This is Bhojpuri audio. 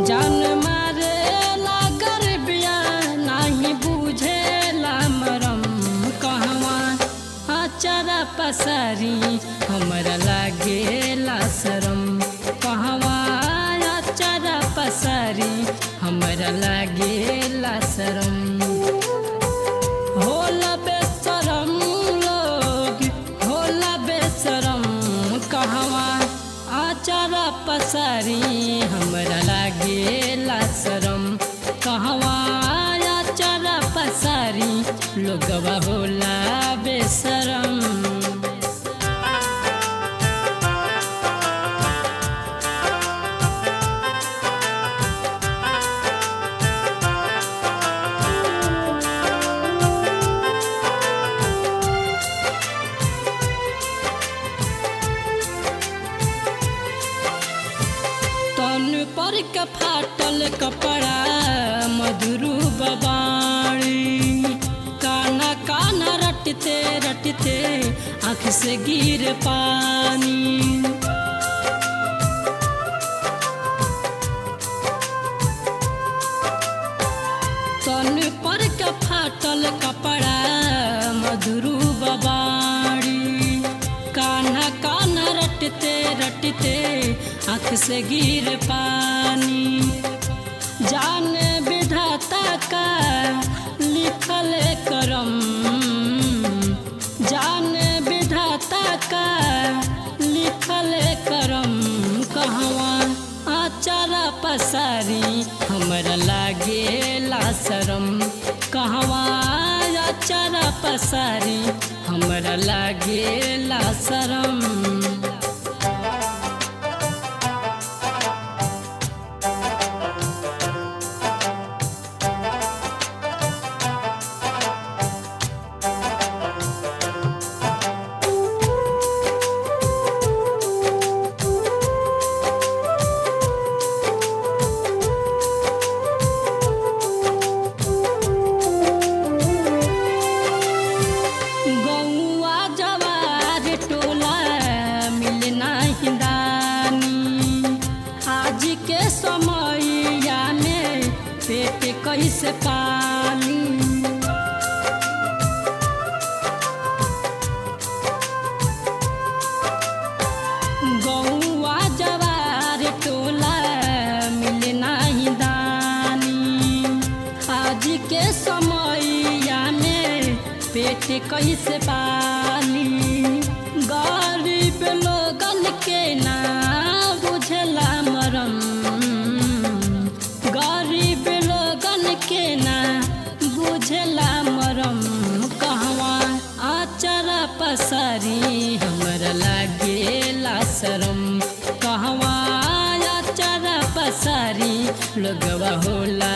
जान मारे लागर बिया नहीं बुझेला मरम कहवा आचारा पसारी हमरा लागेला शरम कहवा आचारा पसारी हमरा लागेला शरम होला बेशरम लोग होला बेशरम कहवा आचारा पसारी हमरा लागेला शरम कहवा आचारा पसारी लोगवा होला बेशरम। पर के फाटल कपड़ा मधुरू बबाड़ी काना काना रटते रटते आँख से गिर पानी तन पर के फाटल कपड़ा मधुरू बबाड़ी काना काना रटते रटते आँख से गिर पानी जाने विधाता का लिखल करम जाने विधाता का लिखल करम कहवा आचारा पसारी हमरा लागेला शरम कहवा आचारा पसारी हमरा लागेला शरम। पेट कैसे पाली गौआ जवार टोला मिले नहीं दानी आज के समैया में पेट कैसे पाली गरीब लोगन के ना बुझला मरम गरीब लोगन के ना बुझला मरम कहवा आचारा पसारी हमरा लागेला शरम कहवा आचारा पसारी लोगवा होला